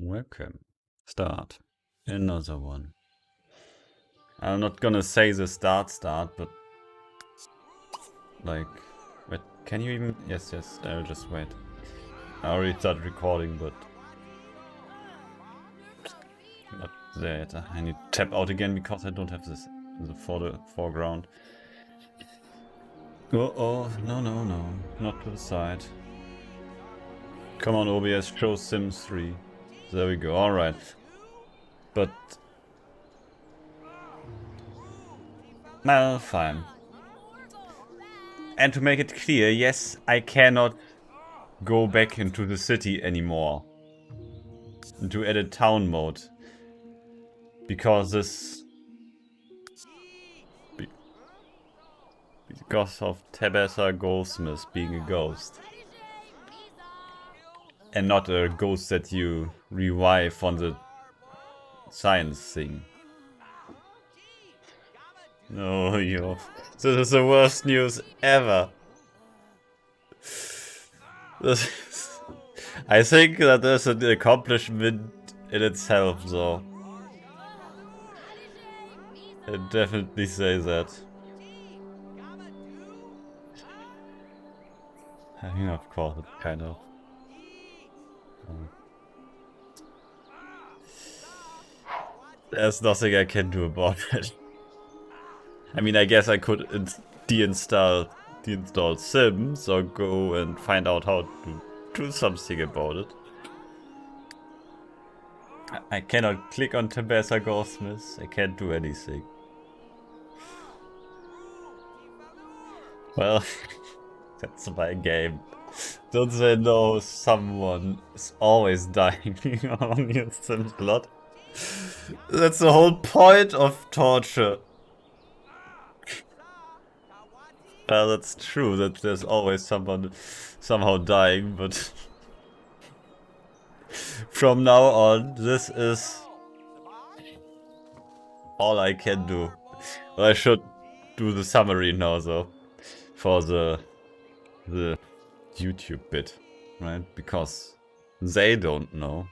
Welcome. Start. Another one. I'm not gonna say the start, but... Like... Wait, can you even... Yes, I'll just wait. I already started recording, but... Not there yet. I need to tap out again because I don't have this for the foreground. Oh, no, not to the side. Come on, OBS, show Sims 3. There we go, alright. But... Well, fine. And to make it clear, yes, I cannot go back into the city anymore. Into edit town mode. Because this... Because of Tabitha Goldsmith being a ghost. And not a ghost that you revive on the science thing. No, yo. This is the worst news ever. I think that is an accomplishment in itself, though. I definitely say that. I mean, of course, it kind of. There's nothing I can do about it. I mean, I guess I could deinstall Sims or go and find out how to do something about it. I cannot click on Tabitha Goldsmith. I can't do anything. Well, that's my game. Don't they know someone is always dying on your Sims plot? That's the whole point of torture. Well, that's true that there's always someone somehow dying, but from now on, this is all I can do. Well, I should do the summary now, though, for the YouTube bit, right? Because they don't know.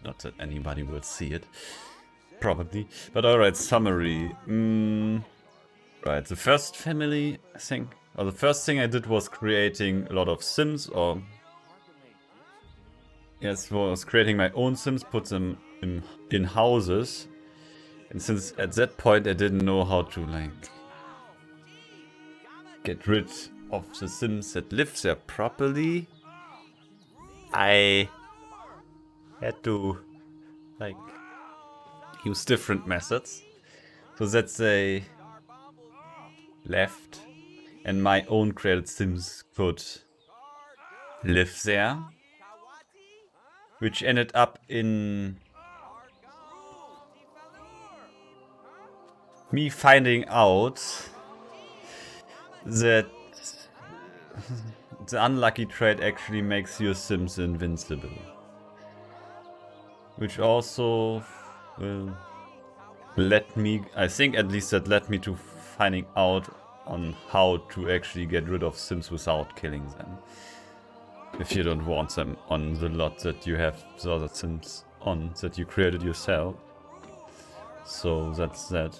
Not that anybody will see it, probably. But alright, summary. Right, the first family, I think, or the first thing I did was creating a lot of Sims, or... Yes, was creating my own Sims, put them in houses. And since at that point I didn't know how to, like, get rid of the Sims that live there properly, I had to, like, use different methods. So that they left and my own created Sims could live there. Which ended up in me finding out that the unlucky trait actually makes your Sims invincible. Which also will let me, I think at least that led me to finding out on how to actually get rid of Sims without killing them. If you don't want them on the lot that you have the other Sims on that you created yourself. So that's that.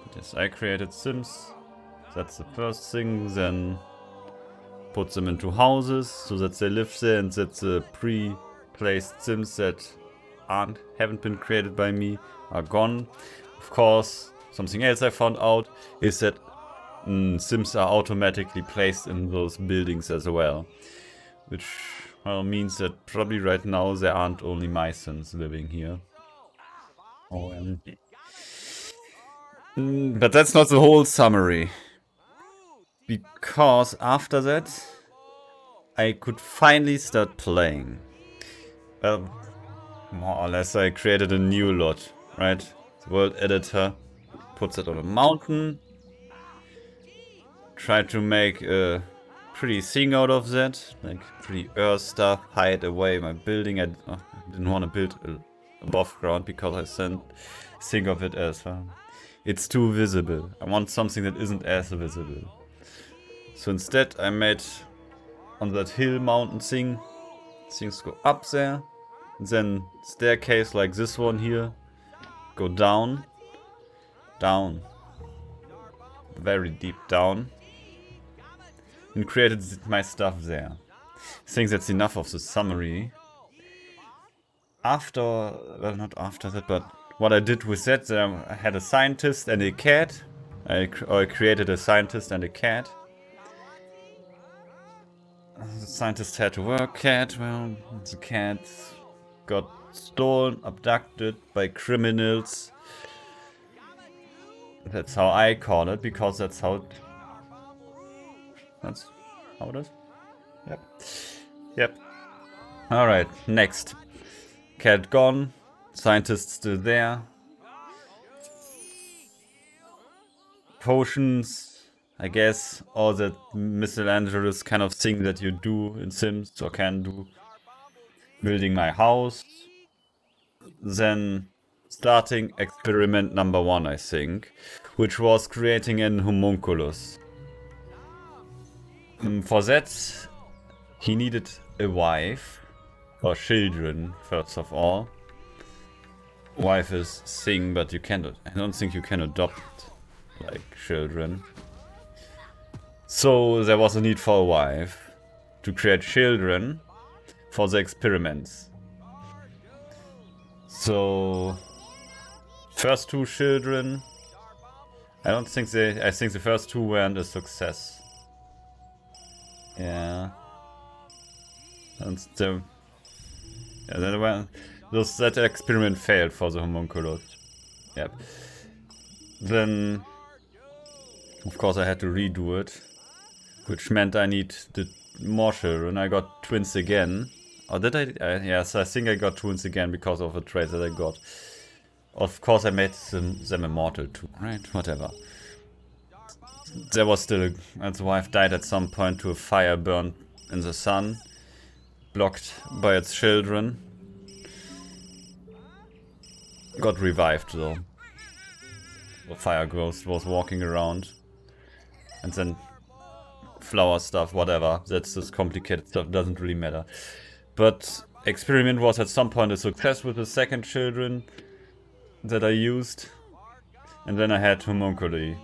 But yes, I created Sims. That's the first thing. Then put them into houses so that they live there and that the pre-placed Sims that haven't been created by me are gone. Of course, something else I found out is that Sims are automatically placed in those buildings as well. Which, well, means that probably right now there aren't only my Sims living here. But that's not the whole summary. Because after that, I could finally start playing. Well, more or less I created a new lot, right? The world editor puts it on a mountain. Tried to make a pretty thing out of that, like pretty earth stuff, hide away my building. I didn't want to build above ground because I think of it as it's too visible. I want something that isn't as visible. So instead I made on that hill mountain thing, things go up there, Then staircase like this one here. Go down. Down. Very deep down. And created my stuff there. I think that's enough of the summary. After, well, not after that, but what I did with that, I had a scientist and a cat. I created a scientist and a cat. The scientist had to work, cat, well, the cat got stolen, abducted by criminals. That's how I call it, because that's how it is. Yep. Yep. Alright, next. Cat gone. Scientist still there. Potions, I guess. All that miscellaneous kind of thing that you do in Sims or can do. Building my house. Then starting experiment number 1, I think. Which was creating an homunculus. For that, he needed a wife. Or children, first of all. Wife is thing, but you cannot. I don't think you can adopt like children. So there was a need for a wife to create children for the experiments. So first 2 children, I don't think I think the first 2 weren't a success. Yeah. And the that experiment failed for the homunculus. Yep. Then, of course, I had to redo it, which meant I need more children. I got twins again. Or did I? Yes, I think I got twins again because of a trait that I got. Of course, I made them immortal too, right? Whatever. There was still and the wife died at some point to a fire burned in the sun. Blocked by its children. Got revived though. The fire ghost was walking around. And then flower stuff, whatever. That's just complicated stuff, doesn't really matter. But experiment was at some point a success with the second children that I used. And then I had homunculi.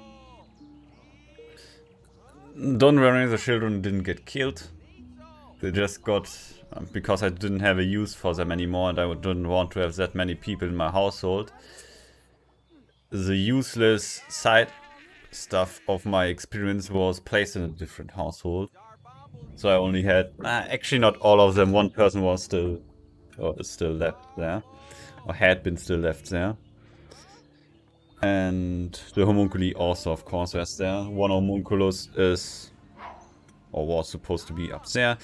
Don't worry, the children didn't get killed. They just got, because I didn't have a use for them anymore and I didn't want to have that many people in my household. The useless side stuff of my experience was placed in a different household. So I only had, actually not all of them, one person was still, or is still left there. Or had been still left there. And the homunculi also, of course, was there. One homunculus is, or was supposed to be up there.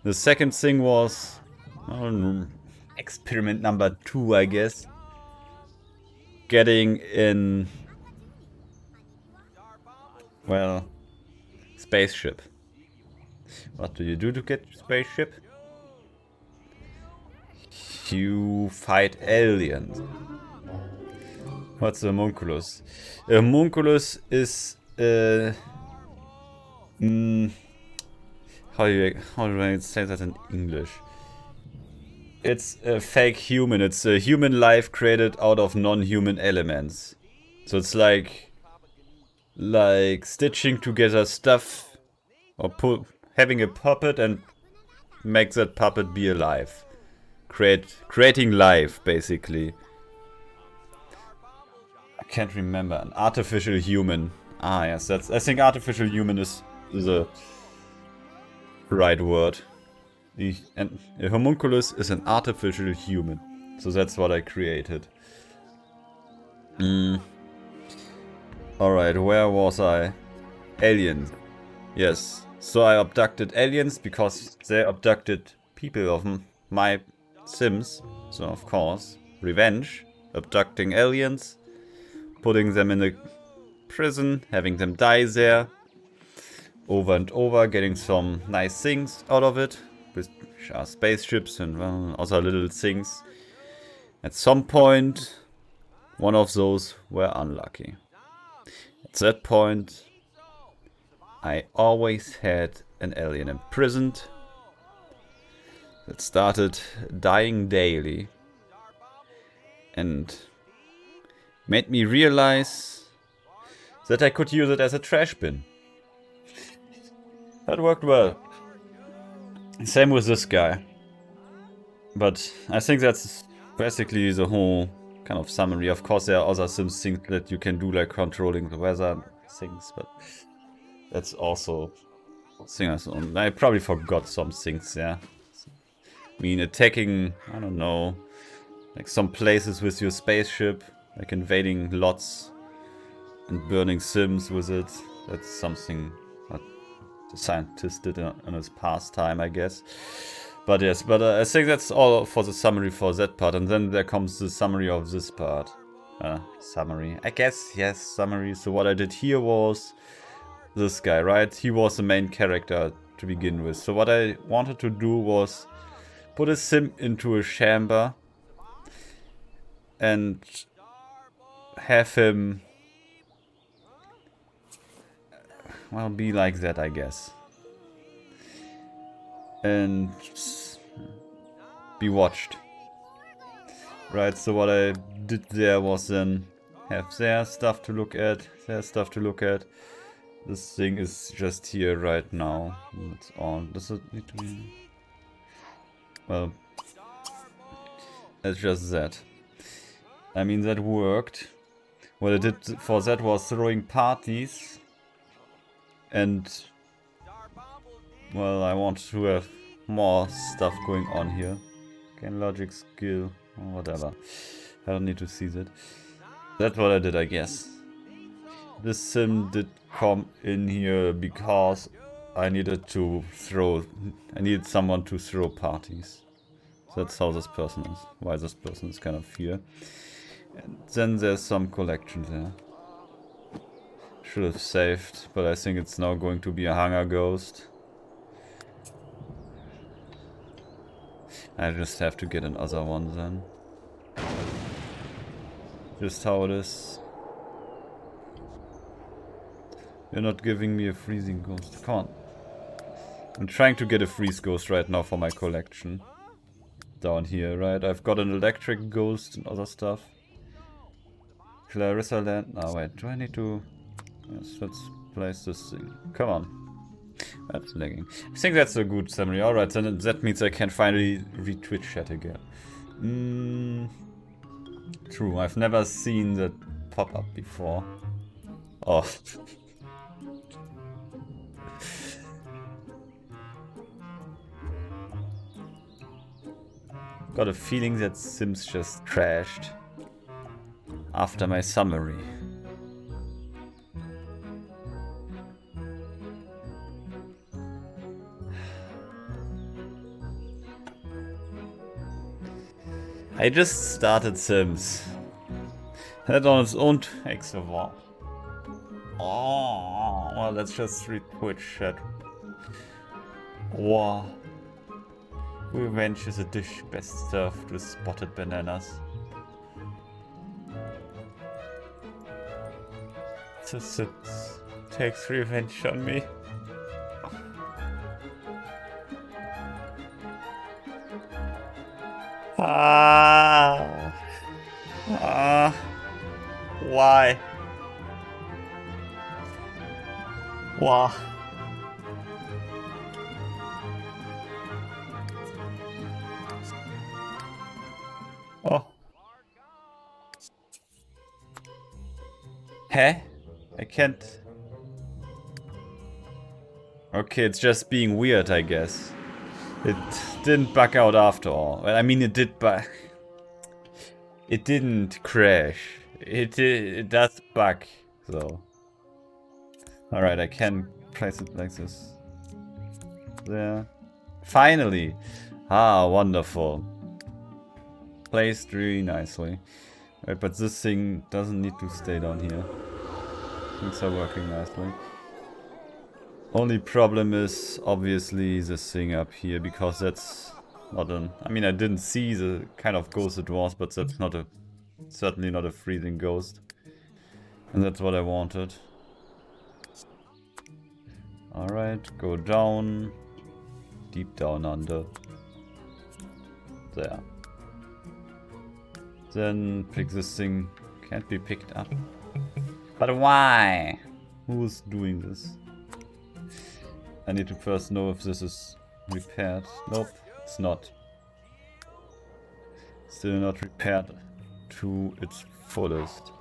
The second thing was experiment number 2, I guess. Getting in, well, spaceship. What do you do to get spaceship? You fight aliens. What's a homunculus? A homunculus is how do I say that in English? It's a fake human. It's a human life created out of non-human elements. So it's like stitching together stuff or having a puppet and make that puppet be alive. Creating life, basically. I can't remember. An artificial human. Ah, yes, I think artificial human is a right word. And a homunculus is an artificial human. So that's what I created. Alright, where was I? Aliens. Yes. So I abducted aliens because they abducted people of my Sims. So of course, revenge. Abducting aliens. Putting them in a prison. Having them die there. Over and over. Getting some nice things out of it. With spaceships and other little things. At some point, one of those were unlucky. At that point, I always had an alien imprisoned. that started dying daily and made me realize that I could use it as a trash bin. That worked well. Same with this guy. But I think that's basically the whole kind of summary. Of course, there are other Sims things that you can do, like controlling the weather things, but that's also things. I probably forgot some things, yeah. I mean, attacking, I don't know, like some places with your spaceship, like invading lots and burning Sims with it. That's something that the scientist did in his pastime, I guess. But yes, but I think that's all for the summary for that part. And then there comes the summary of this part. Summary. I guess, yes, summary. So what I did here was this guy, right? He was the main character to begin with. So what I wanted to do was put a sim into a chamber and have him, well, be like that, I guess. And be watched. Right, so what I did there was then have their stuff to look at, their stuff to look at. This thing is just here right now. That's all. Does it need to be? Well, it's just that. I mean, that worked. What I did for that was throwing parties. And, well, I want to have more stuff going on here. Gain logic skill, or whatever. I don't need to see that. That's what I did, I guess. This sim did come in here because I needed someone to throw parties. So that's how this person is. Why this person is kind of here. And then there's some collection there. Should have saved, but I think it's now going to be a hunger ghost. I just have to get another one then. Just how it is. You're not giving me a freezing ghost. Come on. I'm trying to get a freeze ghost right now for my collection. Down here, right? I've got an electric ghost and other stuff. Clarissa Land. No, wait. Do I need to... Yes, let's place this thing. Come on. That's lagging. I think that's a good summary. Alright, then that means I can finally read Twitch chat again. True, I've never seen that pop up before. Oh. Got a feeling that Sims just crashed after my summary. I just started Sims. That on its own takes a while. Oh, well, let's just read Twitch chat. Wow. Revenge is a dish best served with spotted bananas. Just it takes revenge on me. Why? Wow. Oh. Hey? I can't... Okay, it's just being weird, I guess. It didn't bug out after all. Well, I mean, it did bug. It didn't crash. It does bug, though. Alright, I can place it like this. There. Finally! Ah, wonderful. Placed really nicely. Right, but this thing doesn't need to stay down here. Things are working nicely. Only problem is obviously this thing up here, because that's not an... I mean, I didn't see the kind of ghost it was, but that's not a... certainly not a freezing ghost. And that's what I wanted. Alright, go down. Deep down under. there. Then pick this thing. Can't be picked up. But why? Who's doing this? I need to first know if this is repaired. Nope, it's not. Still not repaired to its fullest.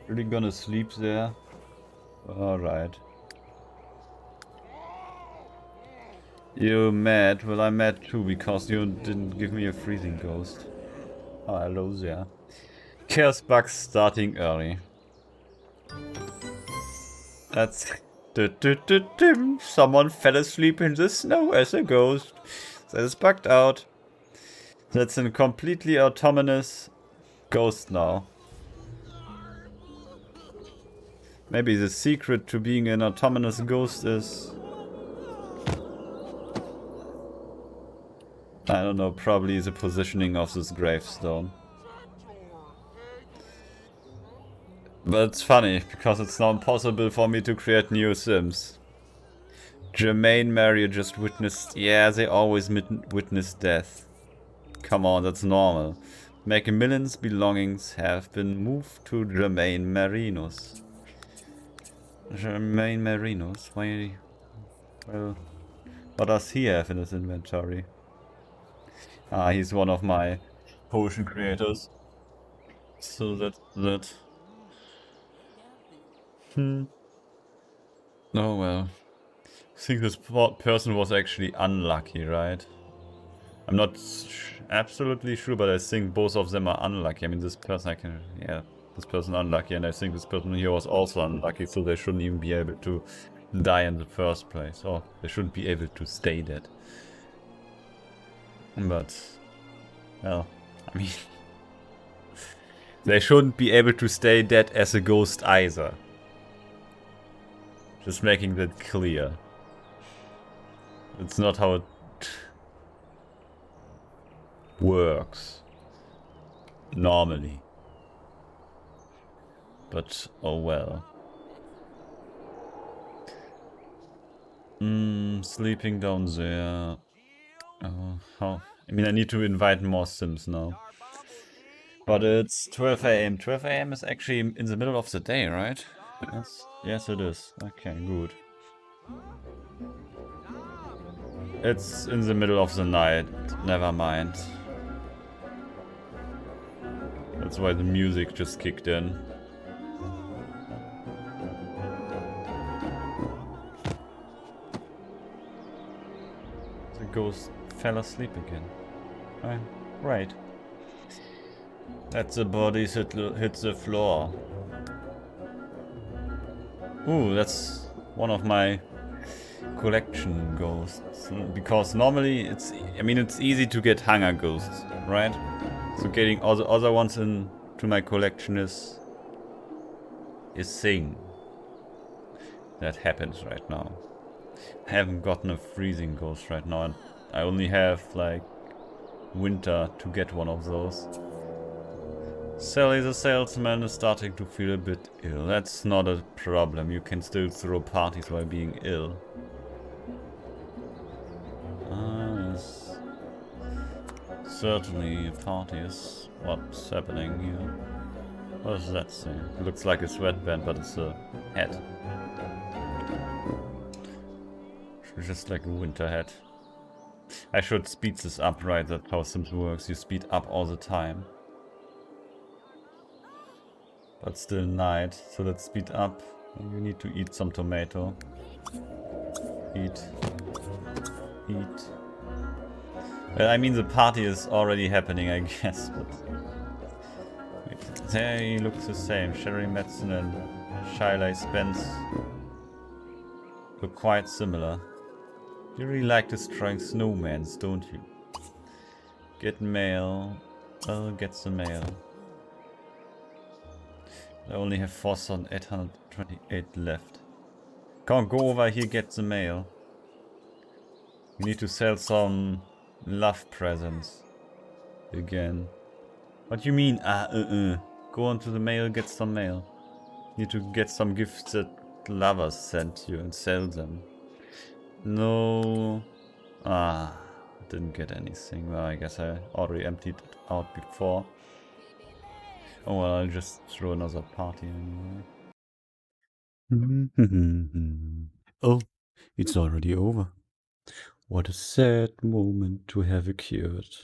Really gonna sleep there? Alright. You mad? Well, I'm mad too because you didn't give me a freezing ghost. Oh, hello there. Chaos bugs starting early. That's... Someone fell asleep in the snow as a ghost. That is bugged out. That's a completely autonomous ghost now. Maybe the secret to being an autonomous ghost is... I don't know, probably the positioning of this gravestone. But it's funny, because it's now impossible for me to create new Sims. Jermaine Mary just witnessed... Yeah, they always witness death. Come on, that's normal. Macmillan's belongings have been moved to Jermaine Marinos. Jermaine Marinos? Why... Well... What does he have in his inventory? Ah, he's one of my potion creators. So that... Oh well. I think this person was actually unlucky, right? I'm not absolutely sure, but I think both of them are unlucky. I mean, this person this person unlucky, and I think this person here was also unlucky, so they shouldn't even be able to die in the first place. Or they shouldn't be able to stay dead. But, well, I mean... they shouldn't be able to stay dead as a ghost either. Just making that clear. It's not how it works normally. But oh well. Sleeping down there. How? I mean, I need to invite more Sims now. But it's 12 AM. 12 AM is actually in the middle of the day, right? Yes, it is. Okay, good. It's in the middle of the night. Never mind. That's why the music just kicked in. The ghost fell asleep again. Right. That's the bodies hit the floor. Ooh, that's one of my collection ghosts. Because normally it's easy to get hunger ghosts, right? So getting all the other ones into my collection is a thing that happens right now. I haven't gotten a freezing ghost right now, and I only have like winter to get one of those. Sally the salesman is starting to feel a bit ill. That's not a problem. You can still throw parties while being ill. Yes. Certainly a party is what's happening here. What does that say? It looks like a sweatband, but it's a hat. It's just like a winter hat. I should speed this up, right? That's how Sims works. You speed up all the time. But still night, so let's speed up. You need to eat some tomato. Eat. Well, I mean the party is already happening, I guess, but... Wait, they look the same. Sherry Madsen and Shiley Spence look quite similar. You really like destroying snowmans, don't you? Get mail. Well, get the mail. I only have 4,828 left. Come on, go over here, get the mail. We need to sell some love presents. Again. What do you mean? Go on to the mail, get some mail. Need to get some gifts that lovers sent you and sell them. No. Ah, didn't get anything. Well, I guess I already emptied it out before. Oh well, I'll just throw another party anyway. Oh, it's already over. What a sad moment to have occurred.